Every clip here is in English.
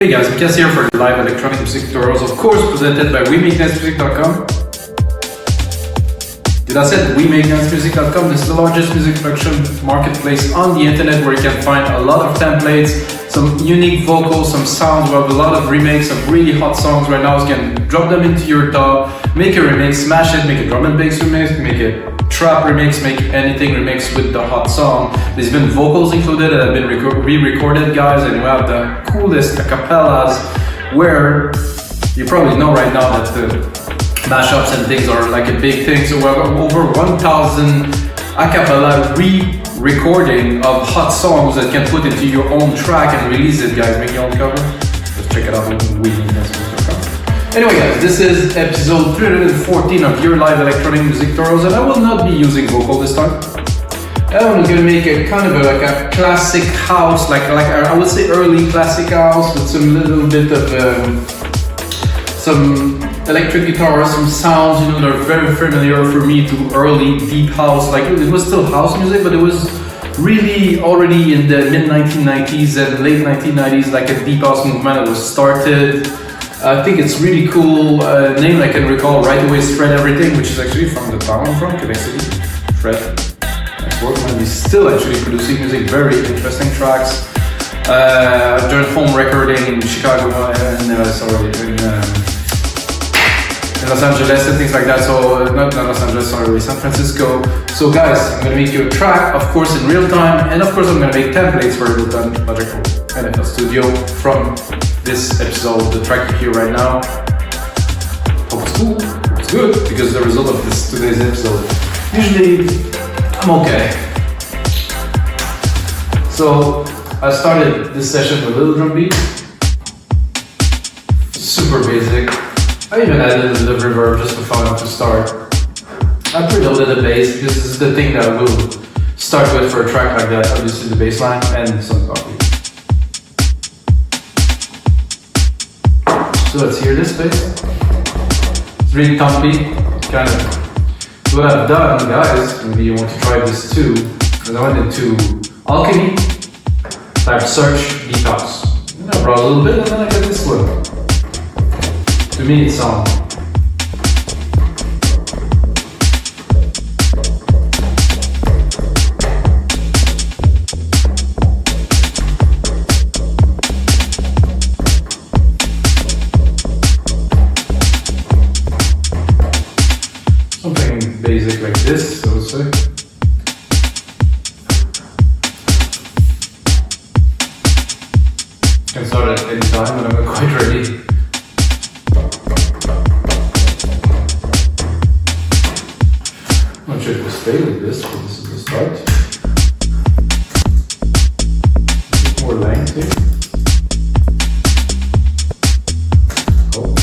Hey guys, Micas here for live electronic music tutorials, of course presented by WeMakeDanceMusic.com. Did I said WeMakeDanceMusic.com? This is the largest music production marketplace on the internet where you can find a lot of templates, some unique vocals, some sounds. We have a lot of remakes of really hot songs right now. You can drop them into your DAW, make a remix, smash it, make a drum and bass remix, make a trap remix, make anything remix with the hot song. There's been vocals included that have been re-recorded, guys, and we have the coolest acapellas where you probably know right now that the mashups and things are like a big thing. So we have over 1,000 acapella re-recording of hot songs that you can put into your own track and release it, guys. Make your own cover. Just check it out on WeMakeDanceMusic.com. Anyway guys, this is episode 314 of your live electronic music tutorials, and I will not be using vocal this time. I'm gonna make a kind of like a classic house, like I would say early classic house with some little bit of some electric guitar, some sounds, you know, they're very familiar for me to early deep house. Like it was still house music, but it was really already in the mid 1990s and late 1990s, like a deep house movement that was started. I think it's really cool. Name I can recall right away is Fred Everything, which is actually from the town I'm from, Quebec City. Fred. Nice work, man. He's still actually producing music, very interesting tracks. During home recording in Chicago and in Los Angeles and things like that. So not Los Angeles, sorry, San Francisco. So guys, I'm gonna make you a track, of course, in real time, and of course I'm gonna make templates for Ableton, Logic and FL Studio from this episode, the track you hear right now. Hope it's cool, hope it's good, because the result of this today's episode, usually I'm okay. So I started this session with a little drum beat, super basic. I even added a little reverb just for fun to start. I preloaded the bass because this is the thing that I will start with for a track like that, obviously the bass line and some coffee. So let's hear this bass. It's really thumpy, kind of. So what I've done, guys, maybe you want to try this too, because I went into Alchemy, type search deep house. And I browse a little bit and then I get this one. To me it's on. Something basic like this, I would say. Can start at any time when I'm quite ready. I'm not sure if it will stay like this, but this is the start. A bit more length here. Oh.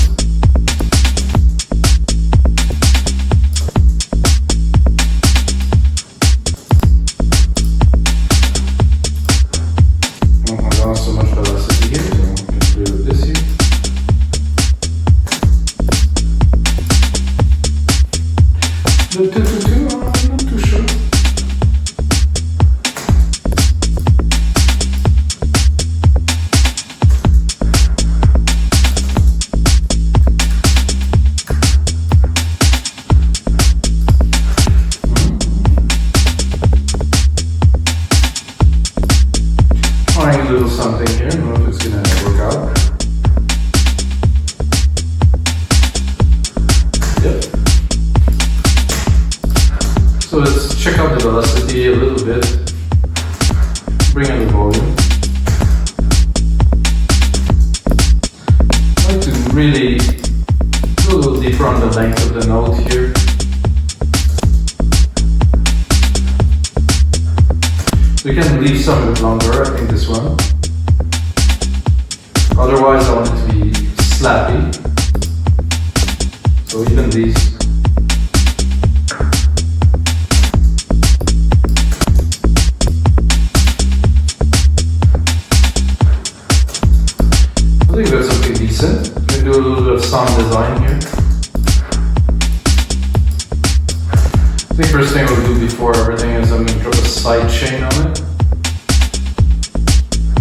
Oh, so much velocity here, so we can play with this here. The 222, I'm not too sure. Trying a little something here, I don't know if it's gonna work out. Yep. So let's check out the velocity a little bit, bring in the volume. I like to really go a little deeper on the length of the note here. We can leave some a bit longer, I think this one. Otherwise I want it to be slappy. So even these. I think that's something decent. We can do a little bit of sound design here. I think first thing we'll do before everything is I'm going to drop a side chain on it.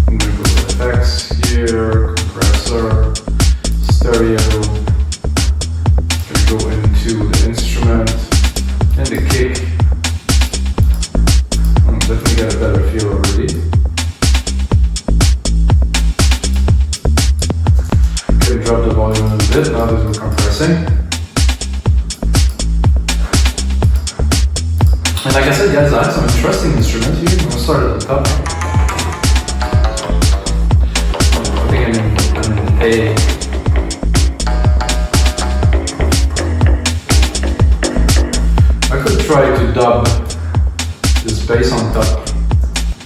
I'm going to go with effects here, compress. drop the volume a little bit now that we're compressing. And like I said, guys, I have some interesting instruments here. I'm gonna start at the top. I think I'm in A. I could try to dub this bass on top.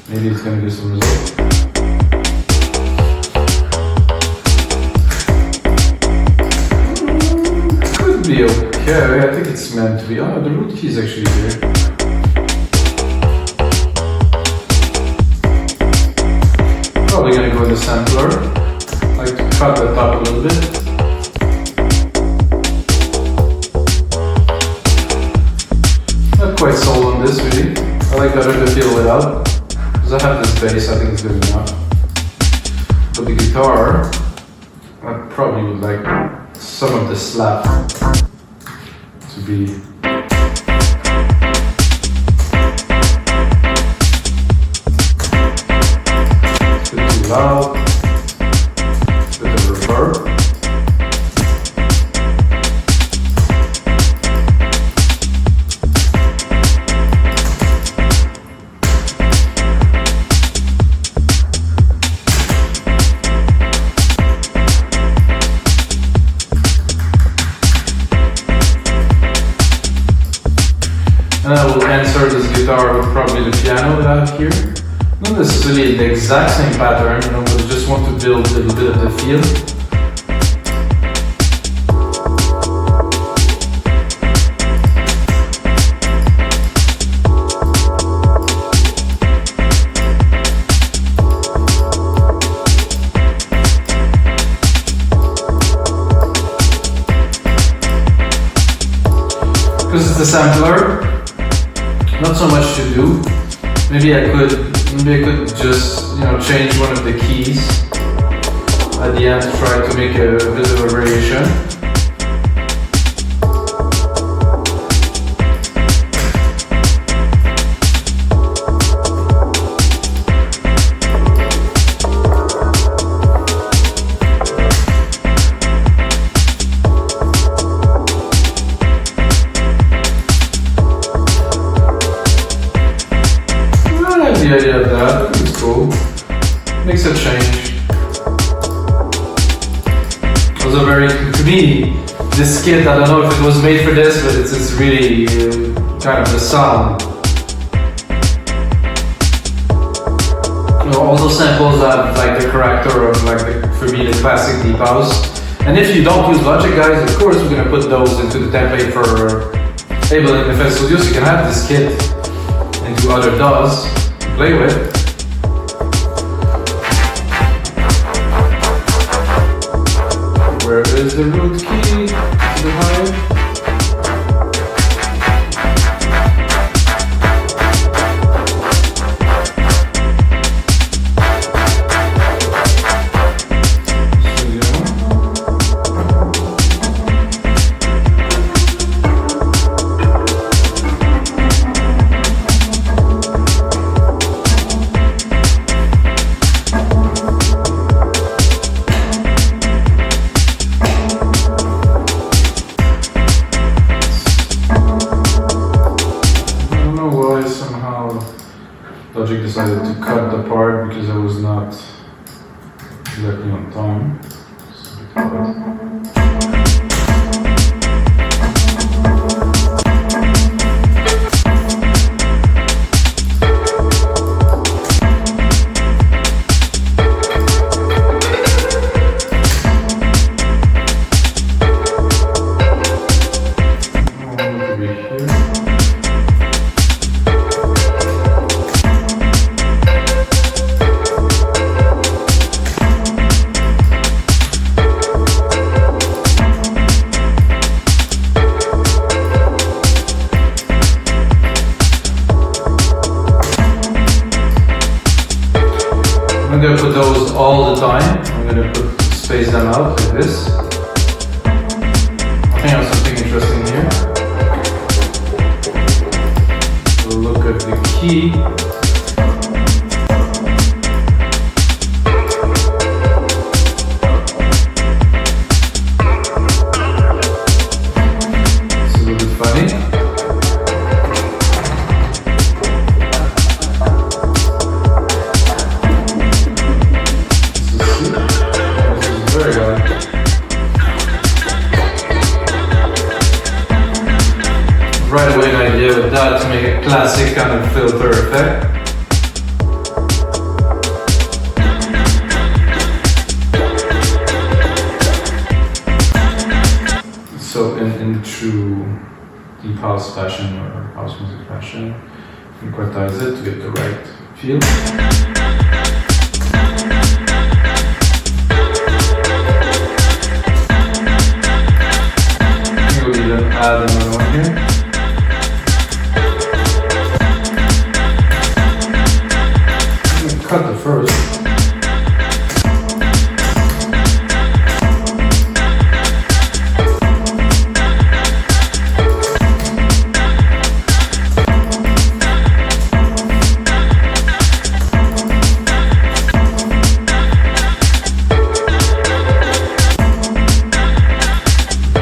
Maybe it's gonna give some result. Could be okay. I think it's meant to be. Oh, the root key is actually here. Probably gonna go in the sampler. I like to cut the top a little bit. Not quite sold on this really. I like better to feel it out. Because I have this bass, I think it's good enough. But the guitar, I probably would like some of the slap to be loud, bit of reverb. And I will answer this guitar with probably the piano that I have here. Not necessarily the exact same pattern, you know, but I just want to build a little bit of the feel. Because it's a sampler, not so much to do. Maybe I could just, you know, change one of the keys at the end to try to make a bit of a variation. The idea of that, I think it's cool. Makes a change. Also very, to me, this kit, I don't know if it was made for this, but it's really kind of the sound. You know, all those samples have like the character of like, for me, the classic deep house. And if you don't use Logic, guys, of course we're gonna put those into the template for Ableton and FL Studio, so you can have this kit into other DAWs. Play with. Where is the root key? Behind. Logic decided to cut the part because I was not exactly on time. I'm going to put those all the time. I'm going to space them out like this. I think I have something interesting here. We'll look at the key. there you go. Right away an idea with that to make a classic kind of filter effect. So in true deep house fashion or house music fashion, you quantize it to get the right feel. We'll even add another one here. Cut the first.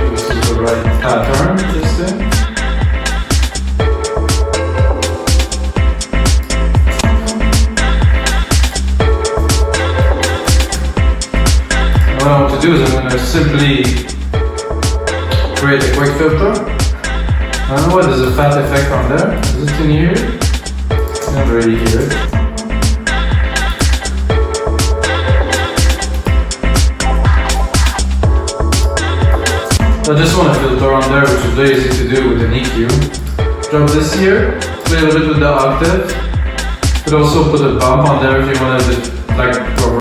This is the right pattern, just it. What I want to do is I'm going to simply create a quick filter. I don't know what, there's a fat effect on there. Is it in here? I never really hear it. So I just want a filter on there, which is very easy to do with an EQ. Drop this here, play a little bit with the octave. Could also put a bump on there if you want to like proper.